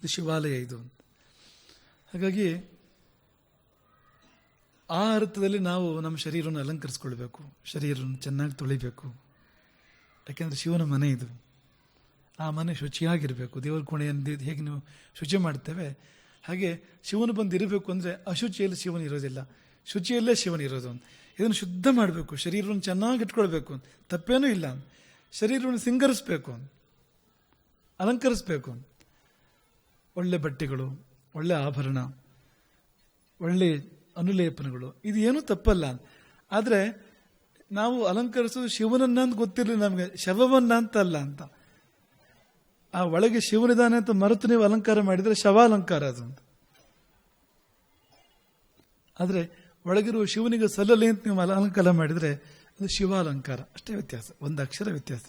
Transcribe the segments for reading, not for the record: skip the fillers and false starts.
ಇದು ಶಿವಾಲಯ ಇದು. ಹಾಗಾಗಿ ಆ ಅರ್ಥದಲ್ಲಿ ನಾವು ನಮ್ಮ ಶರೀರವನ್ನು ಅಲಂಕರಿಸ್ಕೊಳ್ಬೇಕು, ಶರೀರವನ್ನು ಚೆನ್ನಾಗಿ ತೊಳಿಬೇಕು. ಯಾಕೆಂದರೆ ಶಿವನ ಮನೆ ಇದು. ಆ ಮನೆ ಶುಚಿಯಾಗಿರಬೇಕು. ದೇವರ ಕೋಣೆಯನ್ನು ಹೇಗೆ ನೀವು ಶುಚಿ ಮಾಡ್ತೇವೆ ಹಾಗೆ ಶಿವನು ಬಂದು ಇರಬೇಕು ಅಂದರೆ ಅಶುಚಿಯಲ್ಲಿ ಶಿವನ ಇರೋದಿಲ್ಲ, ಶುಚಿಯಲ್ಲೇ ಶಿವನ ಇರೋದು. ಇದನ್ನು ಶುದ್ಧ ಮಾಡಬೇಕು, ಶರೀರವನ್ನು ಚೆನ್ನಾಗಿ ಇಟ್ಕೊಳ್ಬೇಕು, ತಪ್ಪೇನೂ ಇಲ್ಲ. ಶರೀರವನ್ನು ಸಿಂಗರಿಸಬೇಕು, ಅಲಂಕರಿಸಬೇಕು. ಒಳ್ಳೆ ಬಟ್ಟೆಗಳು, ಒಳ್ಳೆ ಆಭರಣ, ಒಳ್ಳೆ ಅನುಲೇಪನಗಳು, ಇದು ಏನೂ ತಪ್ಪಲ್ಲ. ಆದರೆ ನಾವು ಅಲಂಕರಿಸೋದು ಶಿವನನ್ನ ಅಂತ ಗೊತ್ತಿರಲಿಲ್ಲ ನಮಗೆ, ಶವವನ್ನ ಅಂತಲ್ಲ ಅಂತ. ಆ ಒಳಗೆ ಶಿವನಿದಾನೆ ಅಂತ ಮರೆತು ನೀವು ಅಲಂಕಾರ ಮಾಡಿದರೆ ಶವಾಲಂಕಾರ ಅದು. ಆದರೆ ಒಳಗಿರುವ ಶಿವನಿಗೆ ಸಲ್ಲಲಿ ಅಂತ ನೀವು ಅಲಂಕಾರ ಮಾಡಿದರೆ ಅದು ಶಿವಾಲಂಕಾರ. ಅಷ್ಟೇ ವ್ಯತ್ಯಾಸ, ಒಂದು ಅಕ್ಷರ ವ್ಯತ್ಯಾಸ.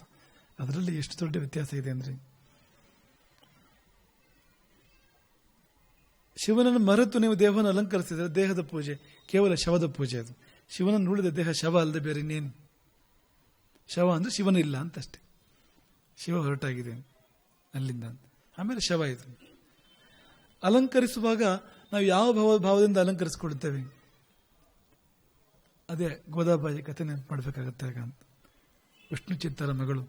ಅದರಲ್ಲಿ ಎಷ್ಟು ದೊಡ್ಡ ವ್ಯತ್ಯಾಸ ಇದೆ ಅಂದರೆ, ಶಿವನನ್ನು ಮರೆತು ನೀವು ದೇಹವನ್ನು ಅಲಂಕರಿಸಿದರೆ ದೇಹದ ಪೂಜೆ ಕೇವಲ ಶವದ ಪೂಜೆ. ಅದು ಶಿವನನ್ನು ಉಳಿದ ದೇಹ ಶವ ಅಲ್ಲದೆ ಬೇರೆ ಇನ್ನೇನು. ಶವ ಅಂದರೆ ಶಿವನಿಲ್ಲ ಅಂತಷ್ಟೇ, ಶಿವ ಹೊರಟಾಗಿದೆ ಅಲ್ಲಿಂದ. ಆಮೇಲೆ ಶವ ಇದು. ಅಲಂಕರಿಸುವಾಗ ನಾವು ಯಾವ ಭಾವದಿಂದ ಅಲಂಕರಿಸಿಕೊಳ್ತೇವೆ, ಅದೇ ಗೋದಾಬಾಯಿ ಕಥೆ ನೆನಪು ಮಾಡಬೇಕಾಗತ್ತೆ. ಆಗ ವಿಷ್ಣು ಚಿತ್ತರ ಮಗಳು,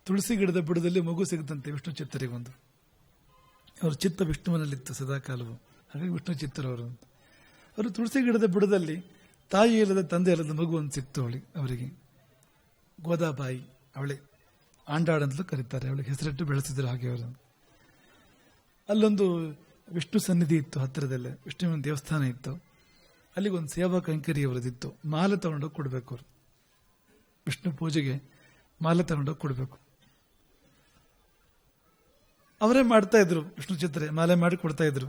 ತುಳಸಿ ಗಿಡದ ಬುಡದಲ್ಲಿ ಮಗು ಸಿಗುತ್ತಂತೆ ವಿಷ್ಣು ಚಿತ್ತರಿಗೊಂದು. ಅವರು ಚಿತ್ತ ವಿಷ್ಣುವಿನಲ್ಲಿತ್ತು ಸದಾಕಾಲವು, ಹಾಗಾಗಿ ವಿಷ್ಣು ಚಿತ್ತರವರು. ಅವರು ತುಳಸಿ ಗಿಡದ ಬುಡದಲ್ಲಿ ತಾಯಿ ಇಲ್ಲದ ತಂದೆ ಇಲ್ಲದ ಮಗು ಅಂತ ಸಿಕ್ತು ಅವರಿಗೆ. ಗೋದಾಬಾಯಿ, ಅವಳೆ ಆಂಡಾಡ್ ಅಂತಲೂ ಕರೀತಾರೆ, ಅವಳಿಗೆ ಹೆಸರಿಟ್ಟು ಬೆಳೆಸಿದ್ರು ಹಾಗೆ ಅವರು. ಅಲ್ಲೊಂದು ವಿಷ್ಣು ಸನ್ನಿಧಿ ಇತ್ತು ಹತ್ತಿರದಲ್ಲೇ, ವಿಷ್ಣುವಿನ ದೇವಸ್ಥಾನ ಇತ್ತು. ಅಲ್ಲಿಗೊಂದು ಸೇವಾ ಕೈಂಕರ್ಯ ಅವರದಿತ್ತು. ಮಾಲೆ ತಗೊಂಡೋಗಿ ಕೊಡಬೇಕು ಅವರು, ವಿಷ್ಣು ಪೂಜೆಗೆ ಮಾಲೆ ತಗೊಂಡೋಗಿ ಕೊಡಬೇಕು. ಅವರೇ ಮಾಡ್ತಾ ಇದ್ರು, ವಿಷ್ಣು ಚಿತ್ರೆ ಮಾಲೆ ಮಾಡಿ ಕೊಡ್ತಾ ಇದ್ರು.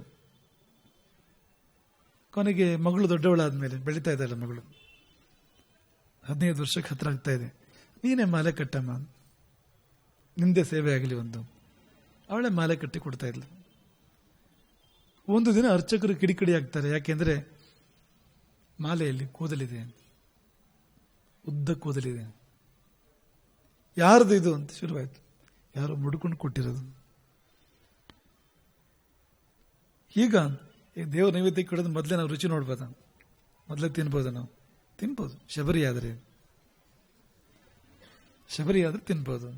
ಕೊನೆಗೆ ಮಗಳು ದೊಡ್ಡವಳಾದ್ಮೇಲೆ, ಬೆಳೀತಾ ಇದ್ದಾಳೆ ಮಗಳು, 15 ವರ್ಷಕ್ಕೆ ಹತ್ರ ಆಗ್ತಾ ಇದೆ, ನೀನೇ ಮಾಲೆ ಕಟ್ಟಮ್ಮ, ನಿಂದೆ ಸೇವೆ ಆಗಲಿ ಒಂದು. ಅವಳೇ ಮಾಲೆ ಕಟ್ಟಿ ಕೊಡ್ತಾ ಇದ್ಲು. ಒಂದು ದಿನ ಅರ್ಚಕರು ಕಿಡಿಕಿಡಿ ಆಗ್ತಾರೆ. ಯಾಕೆಂದ್ರೆ ಮಾಲೆಯಲ್ಲಿ ಕೂದಲಿದೆ, ಉದ್ದ ಕೂದಲಿದೆ. ಯಾರ್ದು ಇದು ಅಂತ ಶುರುವಾಯ್ತು. ಯಾರೋ ಮುಡ್ಕೊಂಡು ಕೊಟ್ಟಿರೋದು. ಈಗ ದೇವ್ರ ನೈವೇದ್ಯ ಕೊಡೋದು ಮೊದಲೇ ನಾವು ರುಚಿ ನೋಡ್ಬೋದ, ಮೊದಲೇ ತಿನ್ಬೋದ, ನಾವು ತಿನ್ಬೋದು. ಶಬರಿ ಆದ್ರೆ ತಿನ್ಬೋದು,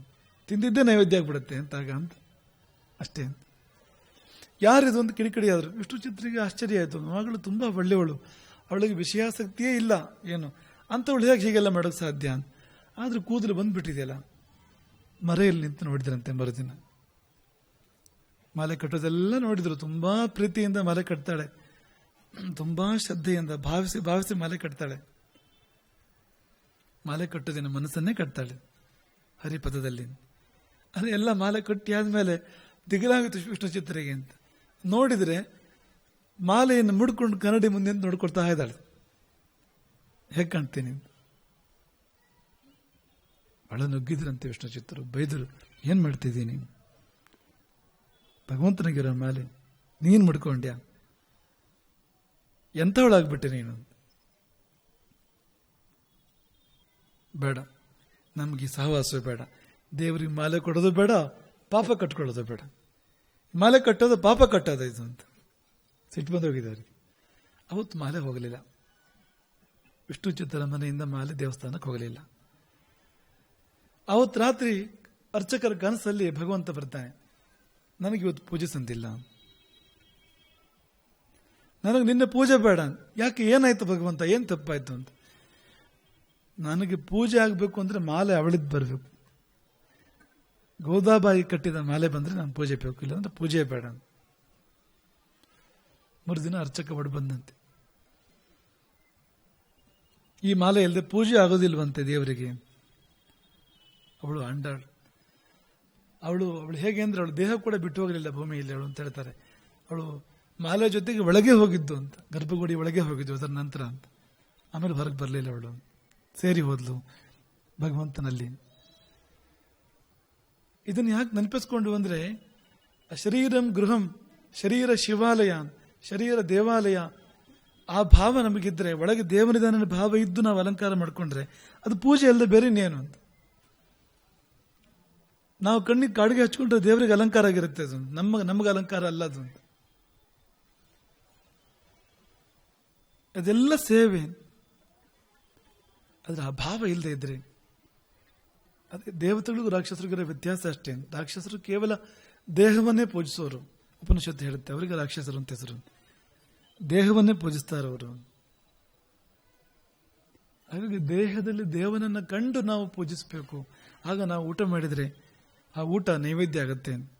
ತಿಂದಿದ್ದೇ ನೈವೇದ್ಯ ಆಗ್ಬಿಡುತ್ತೆ ಅಂತಾಗ ಅಂತ ಅಷ್ಟೇ. ಯಾರಿದು ಒಂದು ಕಿಡಿಕಿಡಿ ಆದ್ರು. ವಿಷ್ಣು ಚಿತ್ರಿಗೆ ಆಶ್ಚರ್ಯ ಆಯಿತು. ಮಗಳು ತುಂಬಾ ಒಳ್ಳೆಯವಳು, ಅವಳಿಗೆ ವಿಷಯಾಸಕ್ತಿಯೇ ಇಲ್ಲ ಏನು ಅಂತವಳು ಹೇಗೆ ಹೀಗೆಲ್ಲ ಮಾಡೋಕ್ಕೆ ಸಾಧ್ಯ ಅಂತ. ಆದ್ರೆ ಕೂದಲು ಬಂದ್ಬಿಟ್ಟಿದೆಯಲ್ಲ. ಮರೆಯಲ್ಲಿ ನಿಂತು ನೋಡಿದ್ರಂತೆ ಮರುದಿನ. ಮಾಲೆ ಕಟ್ಟೋದೆಲ್ಲ ನೋಡಿದ್ರು. ತುಂಬಾ ಪ್ರೀತಿಯಿಂದ ಮಾಲೆ ಕಟ್ತಾಳೆ, ತುಂಬಾ ಶ್ರದ್ಧೆಯಿಂದ ಭಾವಿಸಿ ಮಾಲೆ ಕಟ್ತಾಳೆ. ಮಾಲೆ ಕಟ್ಟೋದಿನ ಮನಸ್ಸನ್ನೇ ಕಟ್ತಾಳೆ ಹರಿಪದದಲ್ಲಿ. ಅದು ಎಲ್ಲ ಮಾಲೆ ಕಟ್ಟಿ ಆದ್ಮೇಲೆ ದಿಗಲಾಗಿತ್ತು ವಿಷ್ಣು ಚಿತ್ರಿಗೆ ಅಂತ. ನೋಡಿದ್ರೆ ಮಾಲೆಯನ್ನು ಮುಡ್ಕೊಂಡು ಕನ್ನಡಿ ಮುಂದೆ ನೋಡ್ಕೊಳ್ತಾ ಇದ್ದಾಳೆ. ಹೇಗೆ ಕಾಣ್ತೀನಿ ಬಹಳ ನುಗ್ಗಿದ್ರಂತೆ ವಿಷ್ಣು ಚಿತ್ರರು, ಬೈದರು. ಏನ್ ಮಾಡ್ತಿದ್ದೀನಿ, ಭಗವಂತನಿಗಿರೋ ಮಾಲೆ ನೀನ್ ಮುಡ್ಕೊಂಡ್ಯಾ, ಎಂಥವಳಾಗ್ಬಿಟ್ಟೆ ನೀನು. ಬೇಡ, ನಮ್ಗೆ ಸಹವಾಸ ಬೇಡ, ದೇವರಿಗೆ ಮಾಲೆ ಕೊಡೋದು ಬೇಡ, ಪಾಪ ಕಟ್ಕೊಳ್ಳೋದು ಬೇಡ. ಮಾಲೆ ಕಟ್ಟೋದು ಪಾಪ ಕಟ್ಟೋದು ಇದು ಅಂತ ಸಿಟ್ಟು ಬಂದು ಹೋಗಿದ್ದಾರೆ. ಅವತ್ತು ಮಾಲೆ ಹೋಗಲಿಲ್ಲ. ವಿಷ್ಣು ಚಿತ್ತರ ಮನೆಯಿಂದ ಮಾಲೆ ದೇವಸ್ಥಾನಕ್ಕೆ ಹೋಗಲಿಲ್ಲ. ಅವತ್ತು ರಾತ್ರಿ ಅರ್ಚಕರ ಕನಸಲ್ಲಿ ಭಗವಂತ ಬರ್ತಾನೆ, ನನಗೆ ಇವತ್ತು ಪೂಜೆ ಸಂದಿಲ್ಲ, ನನಗೆ ನಿನ್ನೆ ಪೂಜೆ ಬೇಡ. ಯಾಕೆ, ಏನಾಯ್ತು ಭಗವಂತ, ಏನ್ ತಪ್ಪಾಯ್ತು ಅಂತ. ನನಗೆ ಪೂಜೆ ಆಗಬೇಕು ಅಂದ್ರೆ ಮಾಲೆ ಅವಳಿದ್ ಬರಬೇಕು. ಗೋದಾಬಾಯಿ ಕಟ್ಟಿದ ಮಾಲೆ ಬಂದ್ರೆ ನಾನು ಪೂಜೆ ಬೇಕು, ಇಲ್ಲ ಅಂದ್ರೆ ಪೂಜೆ ಬೇಡ. ಮರುದಿನ ಅರ್ಚಕ ಹೊಡ್ ಬಂದಂತೆ. ಈ ಮಾಲೆ ಇಲ್ಲದೆ ಪೂಜೆ ಆಗೋದಿಲ್ವಂತೆ ದೇವರಿಗೆ. ಅವಳು ಅಂಡಾಳು. ಅವಳು ಹೇಗೆ ಅಂದ್ರೆ ಅವಳು ದೇಹ ಕೂಡ ಬಿಟ್ಟು ಹೋಗಲಿಲ್ಲ ಭೂಮಿಯಲ್ಲಿ ಅವಳು ಅಂತ ಹೇಳ್ತಾರೆ. ಅವಳು ಮಾಲೆ ಜೊತೆಗೆ ಒಳಗೆ ಹೋಗಿದ್ದು ಅಂತ, ಗರ್ಭಗುಡಿ ಒಳಗೆ ಹೋಗಿದ್ದು ಅದರ ನಂತರ ಅಂತ. ಆಮೇಲೆ ಹೊರಗೆ ಬರಲಿಲ್ಲ ಅವಳು, ಸೇರಿ ಹೋದ್ಲು ಭಗವಂತನಲ್ಲಿ. ಇದನ್ನು ಯಾಕೆ ನೆನಪಿಸ್ಕೊಂಡು ಅಂದ್ರೆ, ಶರೀರಂ ಗೃಹಂ, ಶರೀರ ಶಿವಾಲಯ, ಶರೀರ ದೇವಾಲಯ, ಆ ಭಾವ ನಮಗಿದ್ರೆ, ಒಳಗೆ ದೇವನಿದಾನ ಭಾವ ಇದ್ದು ನಾವು ಅಲಂಕಾರ ಮಾಡ್ಕೊಂಡ್ರೆ ಅದು ಪೂಜೆ ಅಲ್ಲದೆ ಬೇರೆ ಇನ್ನೇನು ಅಂತ. ನಾವು ಕಣ್ಣಿಗೆ ಕಾಡಿಗೆ ಹಚ್ಕೊಂಡ್ರೆ ದೇವರಿಗೆ ಅಲಂಕಾರ ಆಗಿರುತ್ತೆ. ಅದು ನಮಗೆ ಅಲಂಕಾರ ಅಲ್ಲ ಅದು. ಅದೆಲ್ಲ ಸೇವೆ. ಅದರ ಅಭಾವ ಇಲ್ಲದೆ ಇದ್ರೆ, ಅದೇ ದೇವತೆಗಳಿಗೂ ರಾಕ್ಷಸರಿಗಿರೋ ವ್ಯತ್ಯಾಸ ಅಷ್ಟೇ. ರಾಕ್ಷಸರು ಕೇವಲ ದೇಹವನ್ನೇ ಪೂಜಿಸೋರು. ಉಪನಿಷತ್ತು ಹೇಳುತ್ತೆ ಅವರಿಗೆ ರಾಕ್ಷಸರು ಅಂತ ಹೆಸರು. ದೇಹವನ್ನೇ ಪೂಜಿಸ್ತಾರೆ ಅವರು. ಹಾಗಾಗಿ ದೇಹದಲ್ಲಿ ದೇವನನ್ನ ಕಂಡು ನಾವು ಪೂಜಿಸಬೇಕು. ಆಗ ನಾವು ಊಟ ಮಾಡಿದರೆ ಆ ಊಟ ನೈವೇದ್ಯ ಆಗುತ್ತೆ.